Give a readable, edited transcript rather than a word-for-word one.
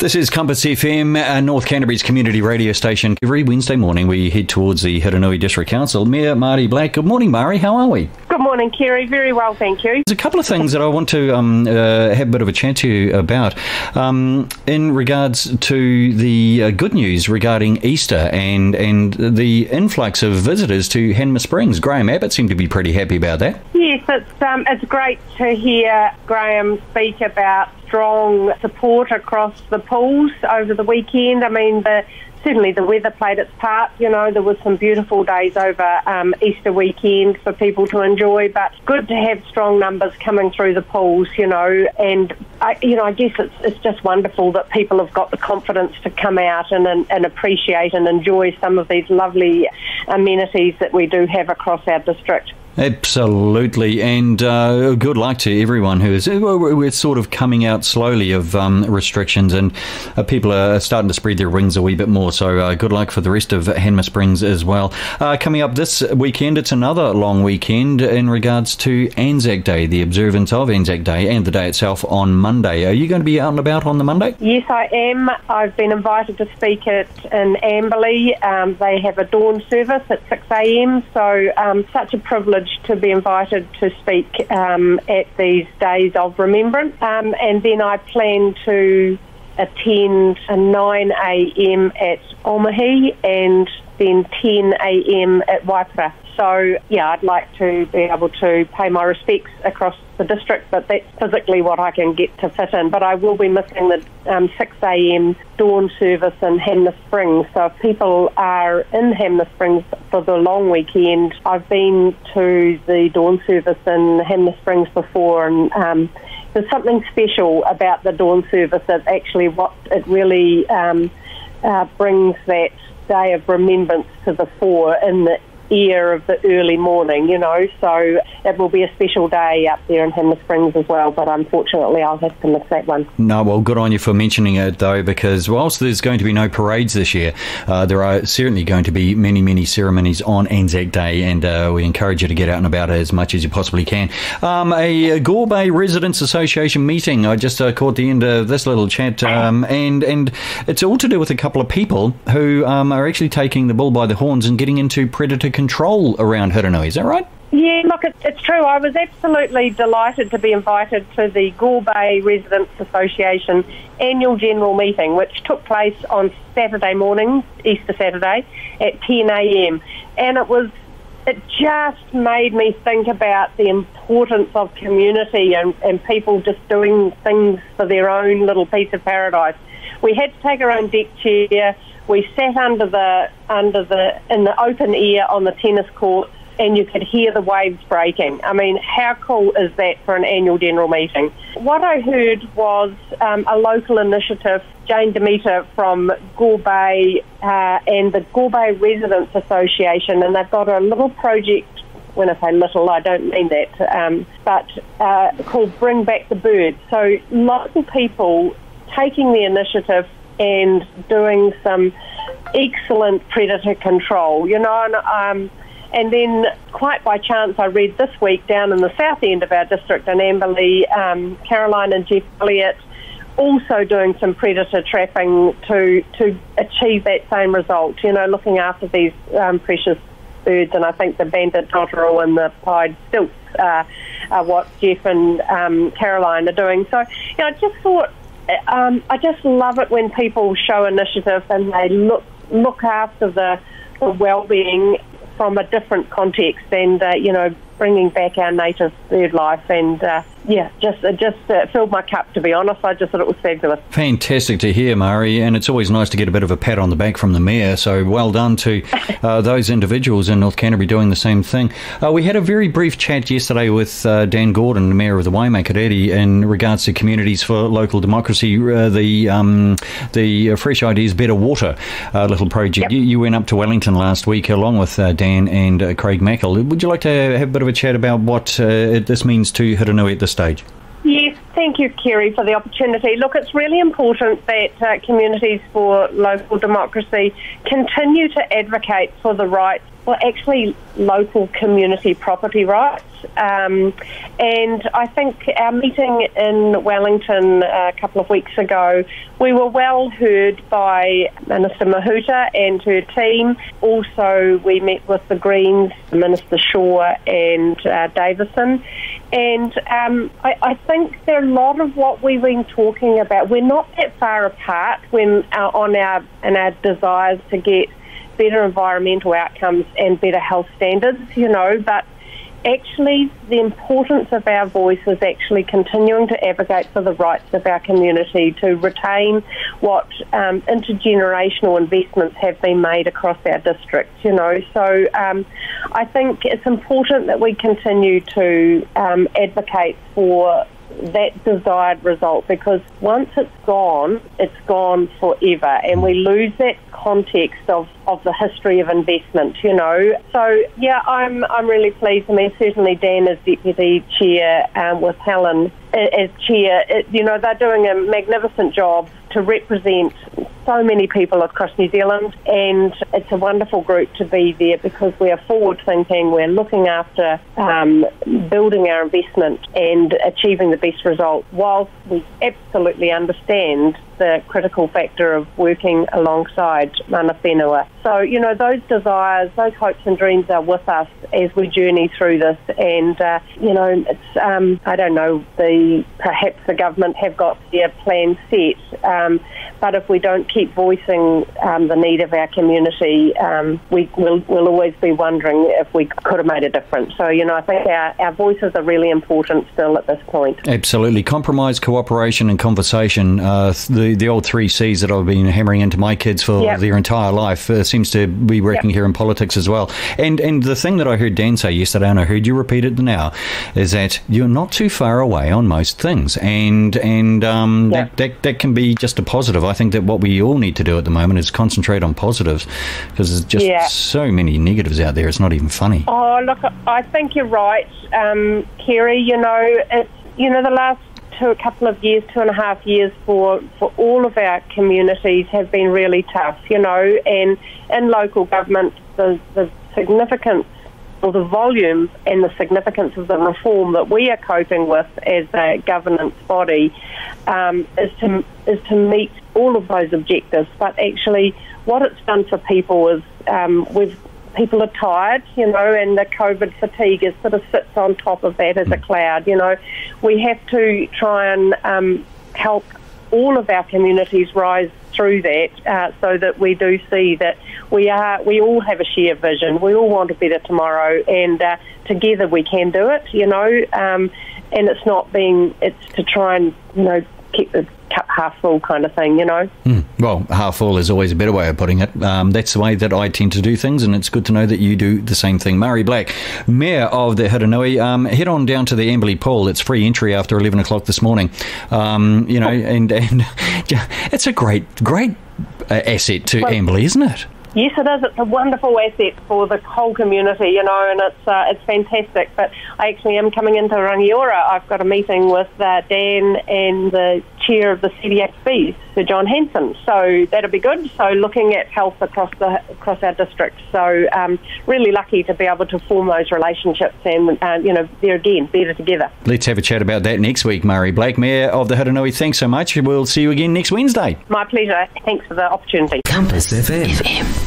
This is Compass FM, North Canterbury's community radio station. Every Wednesday morning we head towards the Hurunui District Council. Mayor Mari Black. Good morning, Mari. How are we? Good morning, Kerry. Very well, thank you. There's a couple of things that I want to have a bit of a chat to you about in regards to the good news regarding Easter and the influx of visitors to Hanma Springs. Graham Abbott seemed to be pretty happy about that. Yes, it's great to hear Graham speak about strong support across the pools over the weekend. I mean, certainly the weather played its part. You know, there was some beautiful days over Easter weekend for people to enjoy, but good to have strong numbers coming through the pools, you know, and I guess it's just wonderful that people have got the confidence to come out and appreciate and enjoy some of these lovely amenities that we do have across our district. Absolutely, and good luck to everyone who is. We're sort of coming out slowly of restrictions, and people are starting to spread their wings a wee bit more, so good luck for the rest of Hanma Springs as well. Coming up this weekend, it's another long weekend in regards to Anzac Day, the observance of Anzac Day and the day itself on Monday. Are you going to be out and about on the Monday? Yes, I am. I've been invited to speak in Amberley. They have a dawn service at 6 a.m, so such a privilege to be invited to speak at these days of remembrance, and then I plan to attend a 9 a.m. at Omahi and then 10 a.m. at Waipara. So, yeah, I'd like to be able to pay my respects across the district, but that's physically what I can get to fit in. But I will be missing the 6 a.m. dawn service in Hanma Springs. So if people are in Hanma Springs for the long weekend, I've been to the dawn service in Hanma Springs before, and there's something special about the dawn service. That actually what it really brings that day of remembrance to the fore in the air of the early morning, you know, so it will be a special day up there in Hanma Springs as well, but unfortunately I'll have to miss that one. No, well, good on you for mentioning it though, because whilst there's going to be no parades this year, there are certainly going to be many ceremonies on Anzac Day, and we encourage you to get out and about as much as you possibly can. A Gore Bay Residents Association meeting, I just caught the end of this little chat, and it's all to do with a couple of people who are actually taking the bull by the horns and getting into predator control around Hurunui. Is that right? Yeah, look, it's true. I was absolutely delighted to be invited to the Gore Bay Residents Association annual general meeting, which took place on Saturday morning, Easter Saturday, at 10 a.m. And it just made me think about the importance of community and people just doing things for their own little piece of paradise. We had to take our own deck chair. We sat in the open air on the tennis court, and you could hear the waves breaking. I mean, how cool is that for an annual general meeting? What I heard was a local initiative, Jane Demeter from Gore Bay and the Gore Bay Residents Association, and they've got a little project. When I say little, I don't mean that, but called Bring Back the Birds. So local people taking the initiative and doing some excellent predator control, you know, and then quite by chance I read this week down in the south end of our district in Amberley, Caroline and Jeff Elliott also doing some predator trapping to achieve that same result, you know, looking after these precious birds, and I think the banded dotterel and the pied stilts are what Jeff and Caroline are doing. So, you know, I just thought, I just love it when people show initiative and they look after the well-being from a different context, and you know, bringing back our native bird life, and it just filled my cup, to be honest. I just thought it was fabulous. Fantastic to hear, Mari, and it's always nice to get a bit of a pat on the back from the Mayor, so well done to those individuals in North Canterbury doing the same thing. We had a very brief chat yesterday with Dan Gordon, the Mayor of the Waimakariri, in regards to Communities for Local Democracy, the Fresh Ideas Better Water little project. Yep. You went up to Wellington last week along with Dan and Craig Mackle. Would you like to have a bit of a chat about what this means to Hurunui at this stage? Yes, thank you, Kerry, for the opportunity. Look, it's really important that Communities for Local Democracy continue to advocate for the rights well, actually local community property rights. And I think our meeting in Wellington a couple of weeks ago, we were well heard by Minister Mahuta and her team. Also, we met with the Greens, Minister Shaw and Davison. And I think that a lot of what we've been talking about, we're not that far apart when on our desires to get better environmental outcomes and better health standards, but actually the importance of our voice is actually continuing to advocate for the rights of our community to retain what intergenerational investments have been made across our district, So I think it's important that we continue to advocate for that desired result, because once it's gone forever, and we lose that context of the history of investment, So yeah, I'm really pleased. I mean, certainly Dan as Deputy Chair with Helen as Chair, they're doing a magnificent job to represent so many people across New Zealand, and it's a wonderful group to be there because we are forward-thinking, we're looking after building our investment and achieving the best result, whilst we absolutely understand the critical factor of working alongside mana whenua. So, those desires, those hopes and dreams are with us as we journey through this, and, it's, I don't know, perhaps the government have got their plan set, but if we don't keep voicing the need of our community, we'll always be wondering if we could have made a difference. So, I think our voices are really important still at this point. Absolutely. Compromise, cooperation and conversation, the old 3 C's that I've been hammering into my kids for their entire life, seems to be working here in politics as well. And the thing that I heard Dan say yesterday, and I heard you repeat it now, is that you're not too far away on most things, and that can be just a positive. I think that what we all need to do at the moment is concentrate on positives, because there's just so many negatives out there, it's not even funny. Oh, look, I think you're right, Kerry. It's, the last couple of years, 2.5 years for all of our communities have been really tough, and in local government, the significance, or the volume and the significance of the reform that we are coping with as a governance body is to meet all of those objectives. But actually, what it's done for people is people are tired, and the COVID fatigue sort of sits on top of that as a cloud. We have to try and help all of our communities rise through that, so that we do see that we all have a shared vision. We all want a better tomorrow, and together we can do it. And it's to try and keep the cup half full kind of thing, Well, half full is always a better way of putting it. That's the way that I tend to do things, and it's good to know that you do the same thing. Mari Black, Mayor of the Hurunui, head on down to the Amberley Pool. It's free entry after 11 o'clock this morning. And it's a great asset to Amberley, isn't it? Yes, it is. It's a wonderful asset for the whole community, and it's fantastic. But I actually am coming into Rangiora. I've got a meeting with Dan and the chair of the CDHB, Sir John Hanson. So that'll be good. So looking at health across our district. So really lucky to be able to form those relationships, and they're again better together. Let's have a chat about that next week. Mari Black, Mayor of the Hurunui. Thanks so much. We'll see you again next Wednesday. My pleasure. Thanks for the opportunity. Compass FM.